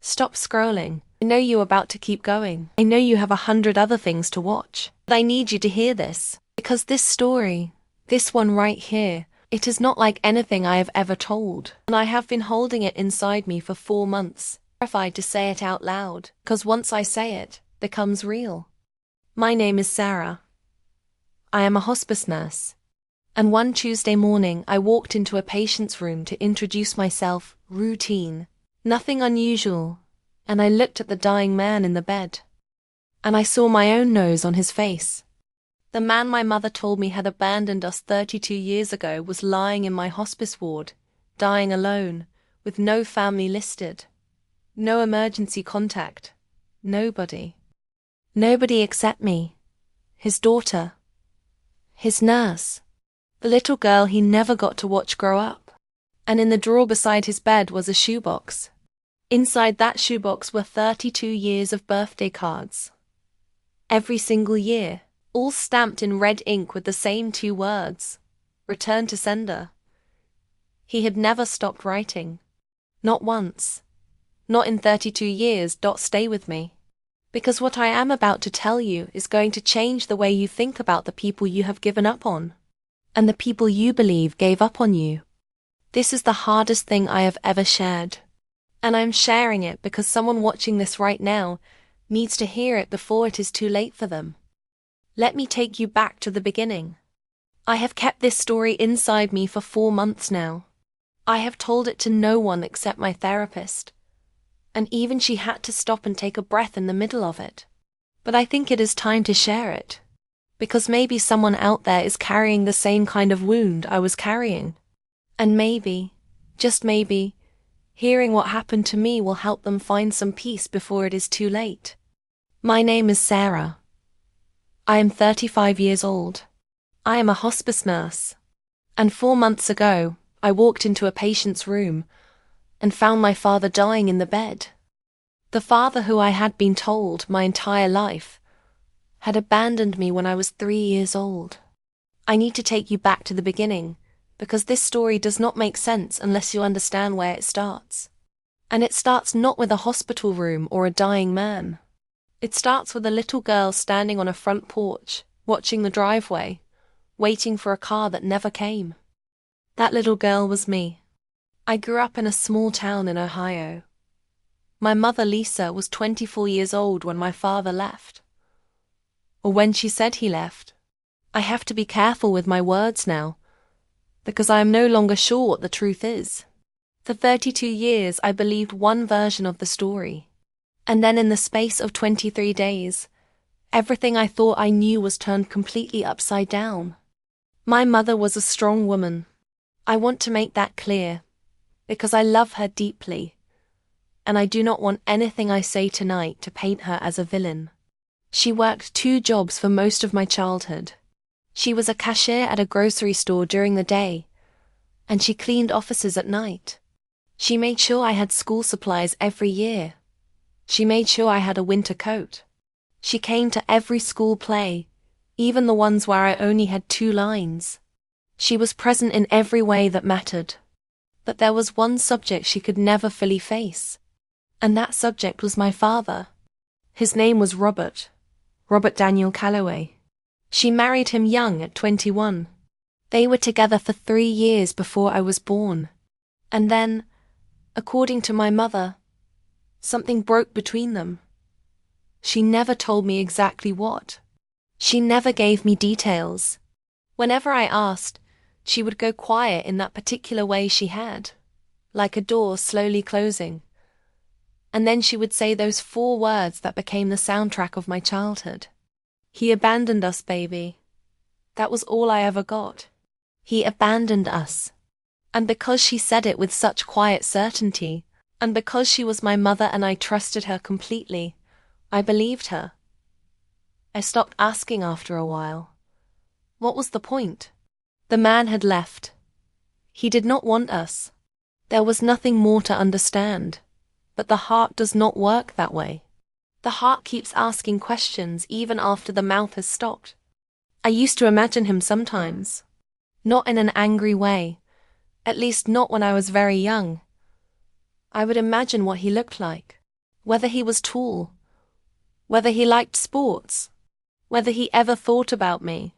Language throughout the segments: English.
Stop scrolling. I know you're about to keep going. I know you have 100 other things to watch. But I need you to hear this. Because this story, this one right here, it is not like anything I have ever told. And I have been holding it inside me for 4 months, terrified to say it out loud. Because once I say it, it becomes real. My name is Sarah. I am a hospice nurse. And one Tuesday morning I walked into a patient's room to introduce myself, routine, nothing unusual, and I looked at the dying man in the bed. And I saw my own nose on his face. The man my mother told me had abandoned us 32 years ago was lying in my hospice ward, dying alone, with no family listed, no emergency contact, nobody. Nobody except me, his daughter, his nurse, the little girl he never got to watch grow up. And in the drawer beside his bed was a shoebox. Inside that shoebox were 32 years of birthday cards. Every single year, all stamped in red ink with the same 2 words, return to sender. He had never stopped writing. Not once. Not in 32 years. Stay with me. Because what I am about to tell you is going to change the way you think about the people you have given up on. And the people you believe gave up on you. This is the hardest thing I have ever shared. And I'm sharing it because someone watching this right now needs to hear it before it is too late for them. Let me take you back to the beginning. I have kept this story inside me for 4 months now. I have told it to no one except my therapist. And even she had to stop and take a breath in the middle of it. But I think it is time to share it. Because maybe someone out there is carrying the same kind of wound I was carrying. And maybe, just maybe, hearing what happened to me will help them find some peace before it is too late. My name is Sarah. I am 35 years old. I am a hospice nurse. And 4 months ago, I walked into a patient's room and found my father dying in the bed. The father who I had been told my entire life had abandoned me when I was 3 years old. I need to take you back to the beginning, because this story does not make sense unless you understand where it starts. And it starts not with a hospital room or a dying man. It starts with a little girl standing on a front porch, watching the driveway, waiting for a car that never came. That little girl was me. I grew up in a small town in Ohio. My mother, Lisa, was 24 years old when my father left. Or when she said he left. I have to be careful with my words now, because I am no longer sure what the truth is. For 32 years I believed one version of the story. And then in the space of 23 days, everything I thought I knew was turned completely upside down. My mother was a strong woman. I want to make that clear, because I love her deeply, and I do not want anything I say tonight to paint her as a villain. She worked 2 jobs for most of my childhood. She was a cashier at a grocery store during the day, and she cleaned offices at night. She made sure I had school supplies every year. She made sure I had a winter coat. She came to every school play, even the ones where I only had 2 lines. She was present in every way that mattered. But there was one subject she could never fully face. And that subject was my father. His name was Robert Daniel Calloway. She married him young at 21. They were together for 3 years before I was born. And then, according to my mother, something broke between them. She never told me exactly what. She never gave me details. Whenever I asked, she would go quiet in that particular way she had, like a door slowly closing. And then she would say those 4 words that became the soundtrack of my childhood. He abandoned us, baby. That was all I ever got. He abandoned us. And because she said it with such quiet certainty, and because she was my mother and I trusted her completely, I believed her. I stopped asking after a while. What was the point? The man had left. He did not want us. There was nothing more to understand. But the heart does not work that way. The heart keeps asking questions even after the mouth has stopped. I used to imagine him sometimes. Not in an angry way. At least not when I was very young. I would imagine what he looked like. Whether he was tall, whether he liked sports, whether he ever thought about me.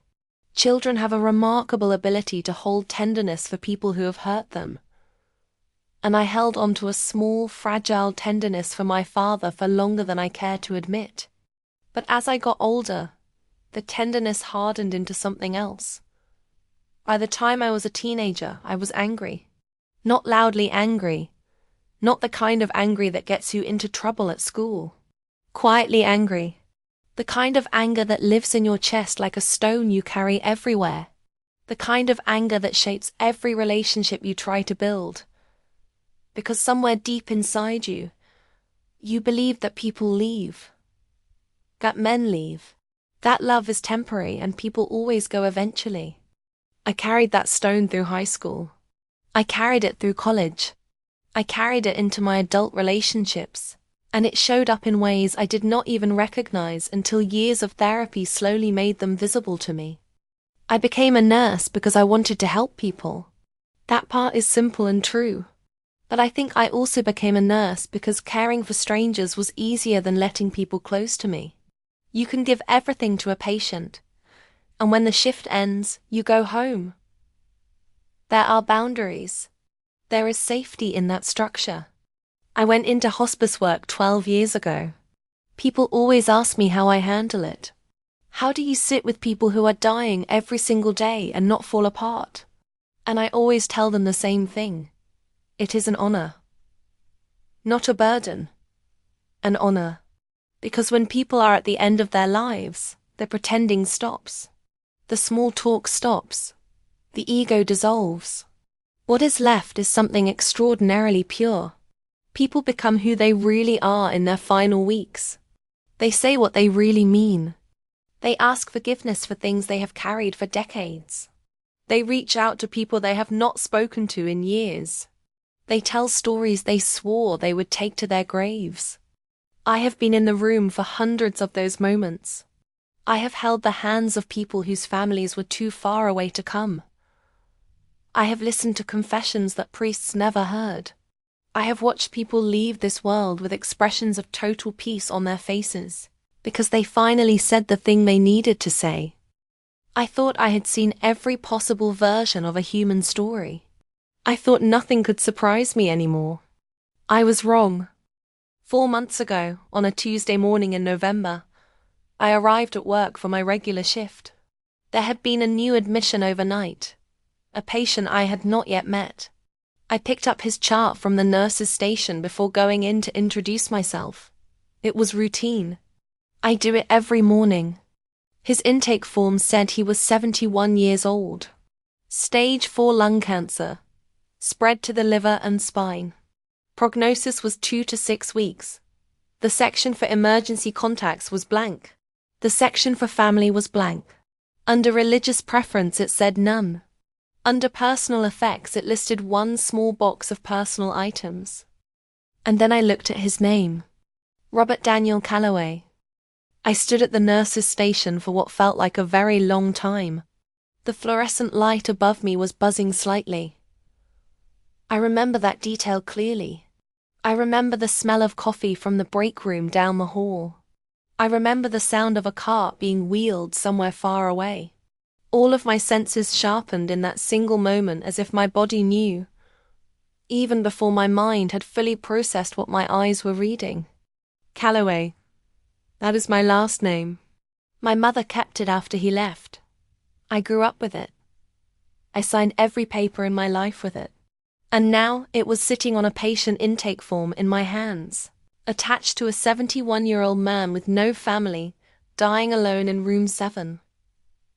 Children have a remarkable ability to hold tenderness for people who have hurt them. And I held on to a small, fragile tenderness for my father for longer than I cared to admit. But as I got older, the tenderness hardened into something else. By the time I was a teenager, I was angry. Not loudly angry. Not the kind of angry that gets you into trouble at school. Quietly angry. The kind of anger that lives in your chest like a stone you carry everywhere. The kind of anger that shapes every relationship you try to build. Because somewhere deep inside you, you believe that people leave. That men leave. That love is temporary and people always go eventually. I carried that stone through high school. I carried it through college. I carried it into my adult relationships. And it showed up in ways I did not even recognize until years of therapy slowly made them visible to me. I became a nurse because I wanted to help people. That part is simple and true. But I think I also became a nurse because caring for strangers was easier than letting people close to me. You can give everything to a patient, and when the shift ends, you go home. There are boundaries. There is safety in that structure. I went into hospice work 12 years ago. People always ask me how I handle it. How do you sit with people who are dying every single day and not fall apart? And I always tell them the same thing. It is an honor. Not a burden. An honor. Because when people are at the end of their lives, the pretending stops. The small talk stops. The ego dissolves. What is left is something extraordinarily pure. People become who they really are in their final weeks. They say what they really mean. They ask forgiveness for things they have carried for decades. They reach out to people they have not spoken to in years. They tell stories they swore they would take to their graves. I have been in the room for hundreds of those moments. I have held the hands of people whose families were too far away to come. I have listened to confessions that priests never heard. I have watched people leave this world with expressions of total peace on their faces, because they finally said the thing they needed to say. I thought I had seen every possible version of a human story. I thought nothing could surprise me anymore. I was wrong. 4 months ago, on a Tuesday morning in November, I arrived at work for my regular shift. There had been a new admission overnight, a patient I had not yet met. I picked up his chart from the nurse's station before going in to introduce myself. It was routine. I do it every morning. His intake form said he was 71 years old. Stage 4 lung cancer. Spread to the liver and spine. Prognosis was 2 to 6 weeks. The section for emergency contacts was blank. The section for family was blank. Under religious preference it said none. Under personal effects it listed one small box of personal items. And then I looked at his name. Robert Daniel Calloway. I stood at the nurse's station for what felt like a very long time. The fluorescent light above me was buzzing slightly. I remember that detail clearly. I remember the smell of coffee from the break room down the hall. I remember the sound of a cart being wheeled somewhere far away. All of my senses sharpened in that single moment as if my body knew, even before my mind had fully processed what my eyes were reading. Calloway. That is my last name. My mother kept it after he left. I grew up with it. I signed every paper in my life with it. And now it was sitting on a patient intake form in my hands, attached to a 71-year-old man with no family, dying alone in room 7.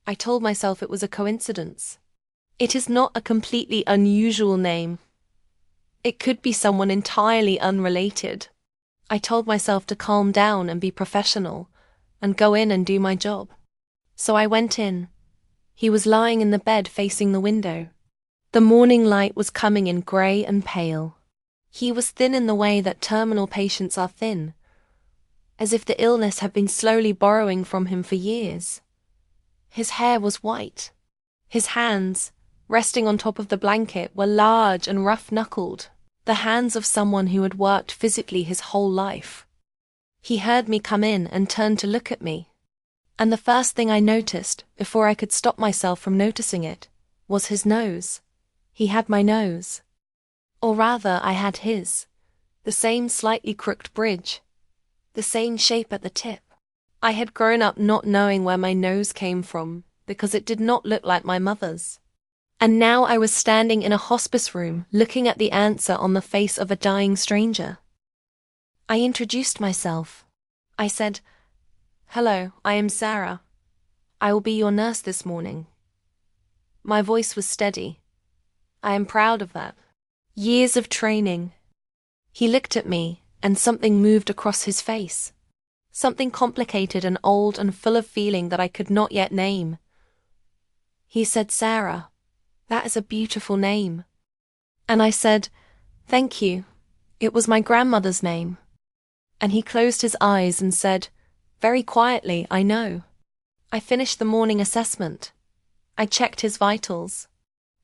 I told myself it was a coincidence. It is not a completely unusual name. It could be someone entirely unrelated. I told myself to calm down and be professional, and go in and do my job. So I went in. He was lying in the bed facing the window. The morning light was coming in grey and pale. He was thin in the way that terminal patients are thin, as if the illness had been slowly borrowing from him for years. His hair was white. His hands, resting on top of the blanket, were large and rough-knuckled, the hands of someone who had worked physically his whole life. He heard me come in and turned to look at me. And the first thing I noticed, before I could stop myself from noticing it, was his nose. He had my nose. Or rather, I had his. The same slightly crooked bridge. The same shape at the tip. I had grown up not knowing where my nose came from, because it did not look like my mother's. And now I was standing in a hospice room, looking at the answer on the face of a dying stranger. I introduced myself. I said, "Hello, I am Sarah. I will be your nurse this morning." My voice was steady. I am proud of that. Years of training. He looked at me, and something moved across his face. Something complicated and old and full of feeling that I could not yet name. He said, "Sarah, that is a beautiful name." And I said, "Thank you. It was my grandmother's name." And he closed his eyes and said, very quietly, "I know." I finished the morning assessment. I checked his vitals.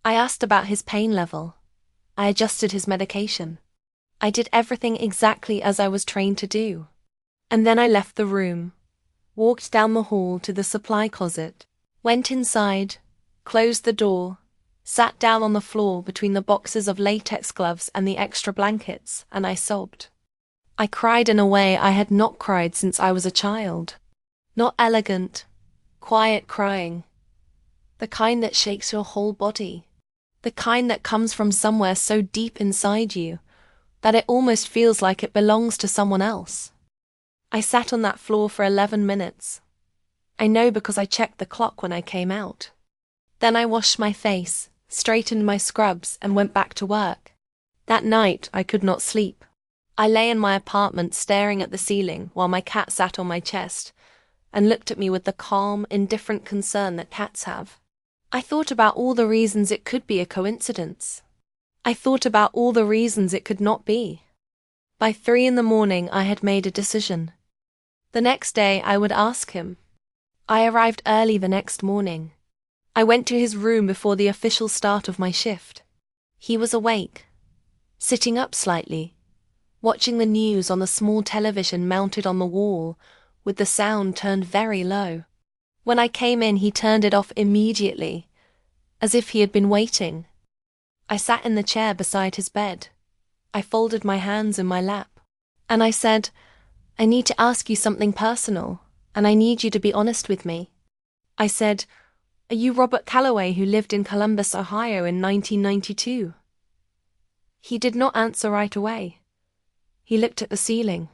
I asked about his pain level. I adjusted his medication. I did everything exactly as I was trained to do. And then I left the room, walked down the hall to the supply closet, went inside, closed the door, sat down on the floor between the boxes of latex gloves and the extra blankets, and I sobbed. I cried in a way I had not cried since I was a child. Not elegant, quiet crying. The kind that shakes your whole body. The kind that comes from somewhere so deep inside you that it almost feels like it belongs to someone else. I sat on that floor for 11 minutes. I know because I checked the clock when I came out. Then I washed my face, straightened my scrubs, and went back to work. That night I could not sleep. I lay in my apartment staring at the ceiling while my cat sat on my chest and looked at me with the calm, indifferent concern that cats have. I thought about all the reasons it could be a coincidence. I thought about all the reasons it could not be. By 3 a.m, I had made a decision. The next day I would ask him. I arrived early the next morning. I went to his room before the official start of my shift. He was awake, sitting up slightly, watching the news on the small television mounted on the wall, with the sound turned very low. When I came in, he turned it off immediately, as if he had been waiting. I sat in the chair beside his bed. I folded my hands in my lap. And I said, "I need to ask you something personal, and I need you to be honest with me." I said, "Are you Robert Calloway who lived in Columbus, Ohio in 1992? He did not answer right away. He looked at the ceiling.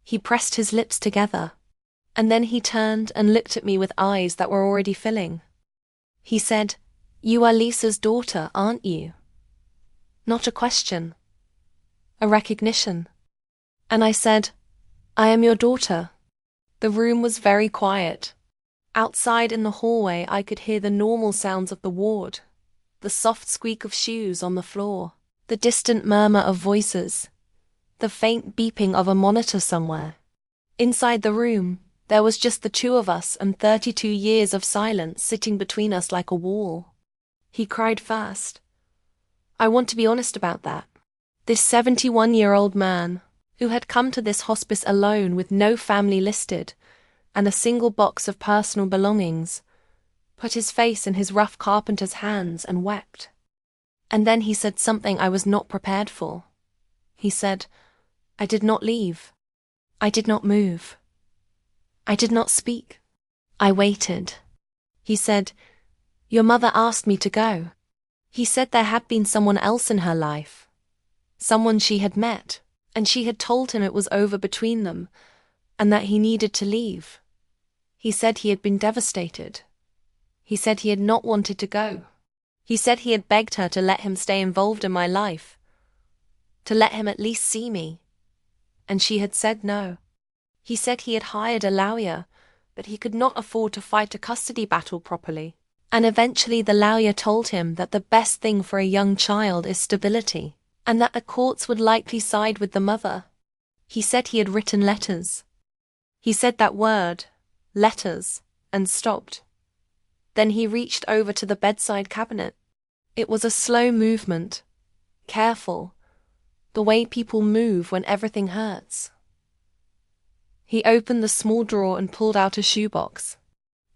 He pressed his lips together. And then he turned and looked at me with eyes that were already filling. He said, "You are Lisa's daughter, aren't you?" Not a question. A recognition. And I said, "I am your daughter." The room was very quiet. Outside in the hallway I could hear the normal sounds of the ward, the soft squeak of shoes on the floor, the distant murmur of voices, the faint beeping of a monitor somewhere. Inside the room, there was just the two of us and 32 years of silence sitting between us like a wall. He cried fast. I want to be honest about that. This 71-year-old man, who had come to this hospice alone with no family listed and a single box of personal belongings, put his face in his rough carpenter's hands and wept. And then he said something I was not prepared for. He said, "I did not leave. I did not move. I did not speak. I waited." He said, "Your mother asked me to go." He said there had been someone else in her life, someone she had met, and she had told him it was over between them, and that he needed to leave. He said he had been devastated. He said he had not wanted to go. He said he had begged her to let him stay involved in my life, to let him at least see me, and she had said no. He said he had hired a lawyer, but he could not afford to fight a custody battle properly. And eventually the lawyer told him that the best thing for a young child is stability, and that the courts would likely side with the mother. He said he had written letters. He said that word, letters, and stopped. Then he reached over to the bedside cabinet. It was a slow movement, careful, the way people move when everything hurts. He opened the small drawer and pulled out a shoebox.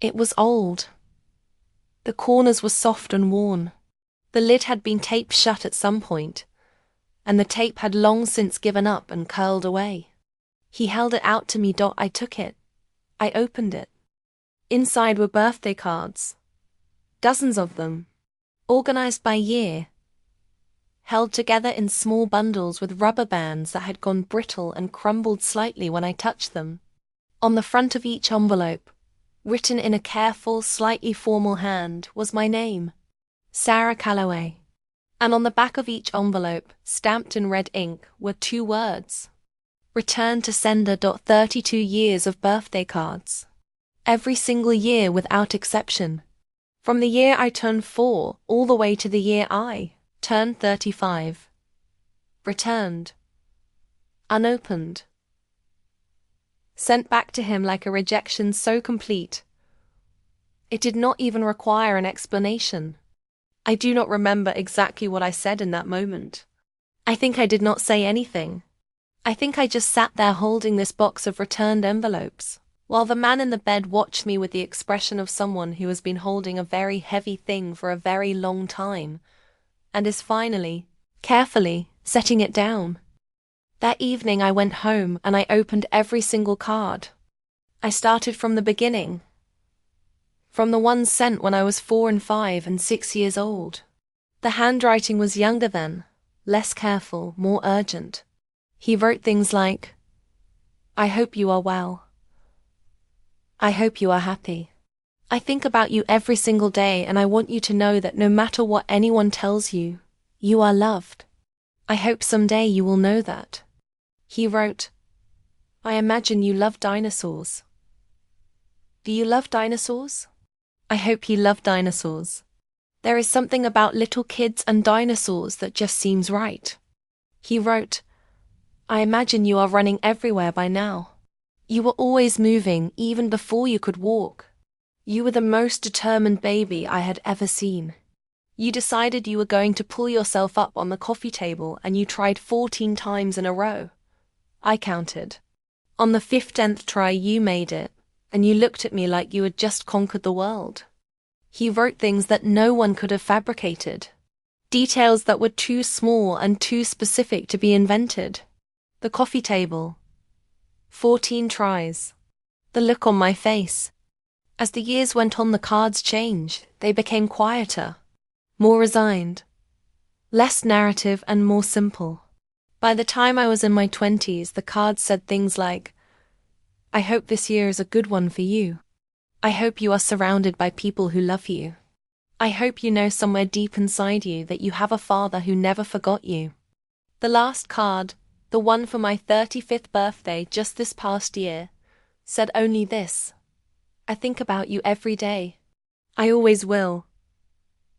It was old. The corners were soft and worn. The lid had been taped shut at some point, and the tape had long since given up and curled away. He held it out to me. I took it. I opened it. Inside were birthday cards. Dozens of them. Organized by year. Held together in small bundles with rubber bands that had gone brittle and crumbled slightly when I touched them. On the front of each envelope, written in a careful, slightly formal hand, was my name, Sarah Calloway. And on the back of each envelope, stamped in red ink, were 2 words. Return to sender. 32 years of birthday cards. Every single year without exception. From the year I turned 4 all the way to the year I turned 35. Returned. Unopened. Sent back to him like a rejection so complete. It did not even require an explanation. I do not remember exactly what I said in that moment. I think I did not say anything. I think I just sat there holding this box of returned envelopes, while the man in the bed watched me with the expression of someone who has been holding a very heavy thing for a very long time, and is finally, carefully, setting it down. That evening I went home and I opened every single card. I started from the beginning. From the ones sent when I was 4 and 5 and 6 years old. The handwriting was younger then, less careful, more urgent. He wrote things like, I hope you are well. I hope you are happy. I think about you every single day and I want you to know that no matter what anyone tells you, you are loved. I hope someday you will know that. He wrote, I imagine you love dinosaurs. Do you love dinosaurs? I hope you love dinosaurs. There is something about little kids and dinosaurs that just seems right. He wrote, I imagine you are running everywhere by now. You were always moving even before you could walk. You were the most determined baby I had ever seen. You decided you were going to pull yourself up on the coffee table and you tried 14 times in a row. I counted. On the 15th try you made it, and you looked at me like you had just conquered the world. He wrote things that no one could have fabricated. Details that were too small and too specific to be invented. The coffee table. 14 tries. The look on my face. As the years went on, the cards changed. They became quieter, more resigned, less narrative and more simple. By the time I was in my 20s, the cards said things like, I hope this year is a good one for you. I hope you are surrounded by people who love you. I hope you know somewhere deep inside you that you have a father who never forgot you. The last card, the one for my 35th birthday just this past year, said only this. I think about you every day. I always will.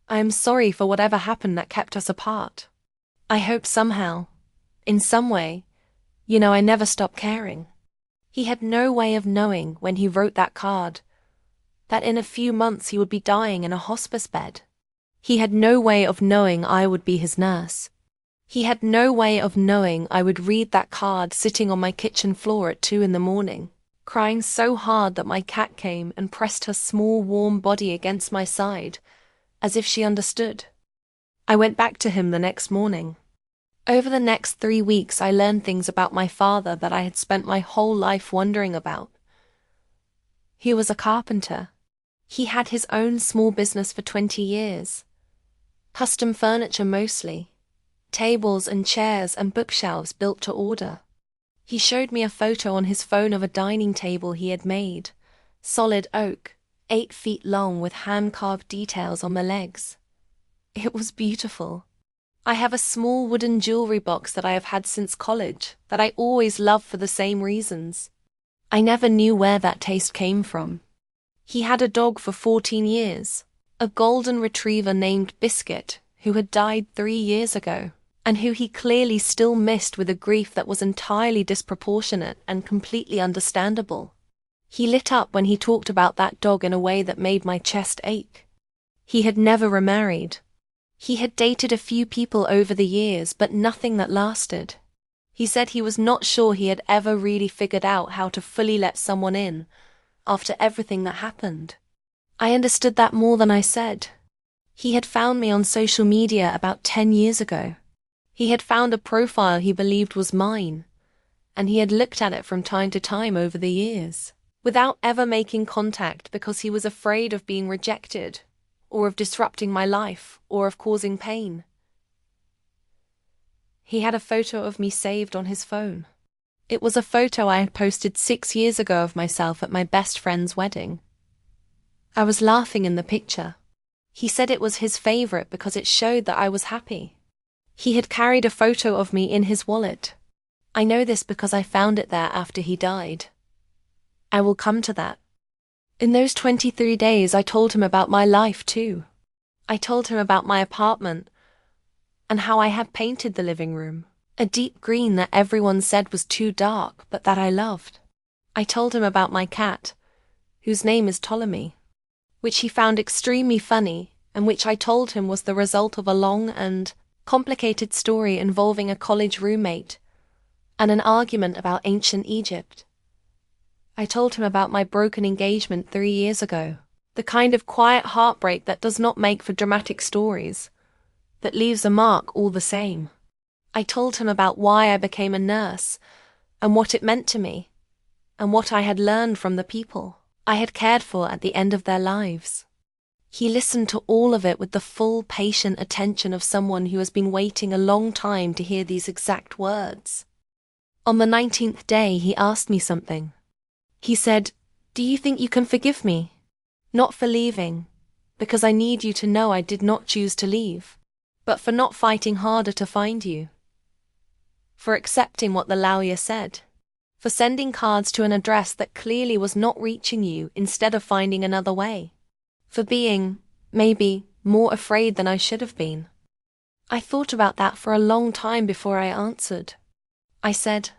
I am sorry for whatever happened that kept us apart. I hope somehow, in some way, I never stopped caring. He had no way of knowing when he wrote that card that in a few months he would be dying in a hospice bed. He had no way of knowing I would be his nurse. He had no way of knowing I would read that card sitting on my kitchen floor at 2 a.m, crying so hard that my cat came and pressed her small warm body against my side, as if she understood. I went back to him the next morning. Over the next 3 weeks I learned things about my father that I had spent my whole life wondering about. He was a carpenter. He had his own small business for 20 years. Custom furniture mostly. Tables and chairs and bookshelves built to order. He showed me a photo on his phone of a dining table he had made. Solid oak, 8 feet long with hand-carved details on the legs. It was beautiful. I have a small wooden jewelry box that I have had since college, that I always loved for the same reasons. I never knew where that taste came from. He had a dog for 14 years, a golden retriever named Biscuit, who had died 3 years ago, and who he clearly still missed with a grief that was entirely disproportionate and completely understandable. He lit up when he talked about that dog in a way that made my chest ache. He had never remarried. He had dated a few people over the years, but nothing that lasted. He said he was not sure he had ever really figured out how to fully let someone in after everything that happened. I understood that more than I said. He had found me on social media about 10 years ago. He had found a profile he believed was mine, and he had looked at it from time to time over the years, without ever making contact because he was afraid of being rejected, or of disrupting my life, or of causing pain. He had a photo of me saved on his phone. It was a photo I had posted 6 years ago of myself at my best friend's wedding. I was laughing in the picture. He said it was his favorite because it showed that I was happy. He had carried a photo of me in his wallet. I know this because I found it there after he died. I will come to that. In those 23 days, I told him about my life too. I told him about my apartment and how I had painted the living room, a deep green that everyone said was too dark but that I loved. I told him about my cat, whose name is Ptolemy, which he found extremely funny and which I told him was the result of a long and complicated story involving a college roommate and an argument about ancient Egypt. I told him about my broken engagement 3 years ago, the kind of quiet heartbreak that does not make for dramatic stories, that leaves a mark all the same. I told him about why I became a nurse and what it meant to me, and what I had learned from the people I had cared for at the end of their lives. He listened to all of it with the full, patient attention of someone who has been waiting a long time to hear these exact words. On the 19th day, he asked me something. He said, "Do you think you can forgive me? Not for leaving, because I need you to know I did not choose to leave, but for not fighting harder to find you. For accepting what the lawyer said. For sending cards to an address that clearly was not reaching you instead of finding another way. For being, maybe, more afraid than I should have been." I thought about that for a long time before I answered. I said,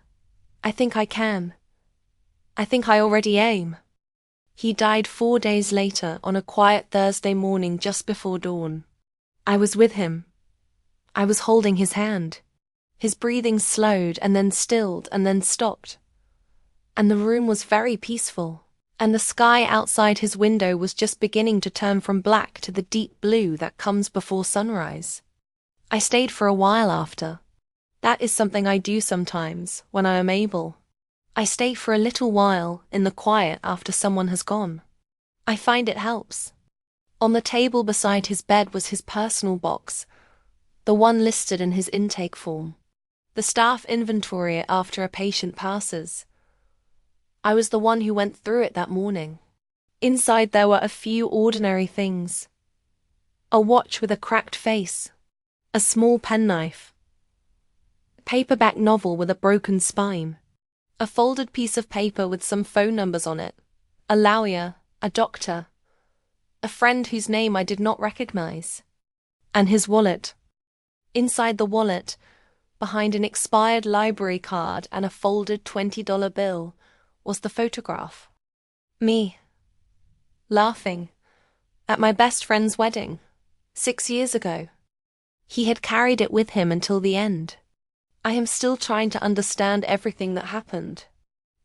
"I think I can. I think I already am." He died 4 days later on a quiet Thursday morning just before dawn. I was with him. I was holding his hand. His breathing slowed and then stilled and then stopped. And the room was very peaceful, and the sky outside his window was just beginning to turn from black to the deep blue that comes before sunrise. I stayed for a while after. That is something I do sometimes, when I am able. I stay for a little while in the quiet after someone has gone. I find it helps. On the table beside his bed was his personal box, the one listed in his intake form. The staff inventory it after a patient passes. I was the one who went through it that morning. Inside there were a few ordinary things. A watch with a cracked face. A small penknife. A paperback novel with a broken spine. A folded piece of paper with some phone numbers on it. A lawyer, a doctor. A friend whose name I did not recognize. And his wallet. Inside the wallet, behind an expired library card and a folded $20 bill, was the photograph. Me. Laughing. At my best friend's wedding. 6 years ago. He had carried it with him until the end. I am still trying to understand everything that happened.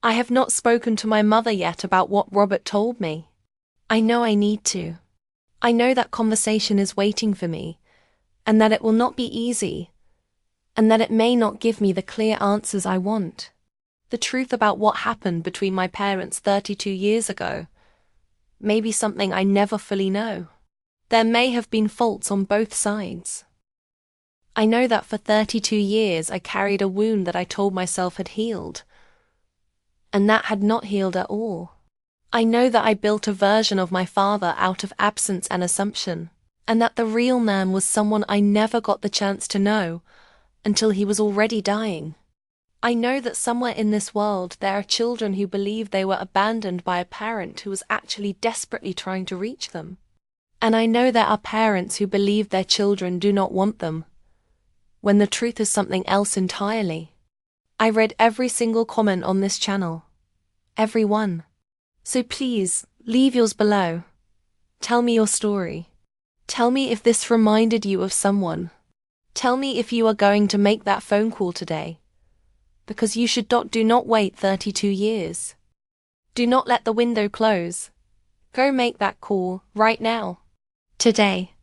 I have not spoken to my mother yet about what Robert told me. I know I need to. I know that conversation is waiting for me, and that it will not be easy, and that it may not give me the clear answers I want. The truth about what happened between my parents 32 years ago may be something I never fully know. There may have been faults on both sides. I know that for 32 years I carried a wound that I told myself had healed, and that had not healed at all. I know that I built a version of my father out of absence and assumption, and that the real man was someone I never got the chance to know until he was already dying. I know that somewhere in this world there are children who believe they were abandoned by a parent who was actually desperately trying to reach them. And I know there are parents who believe their children do not want them, when the truth is something else entirely. I read every single comment on this channel. Every one. So please, leave yours below. Tell me your story. Tell me if this reminded you of someone. Tell me if you are going to make that phone call today. because you should do not wait 32 years. Do not let the window close. Go make that call right now. Today.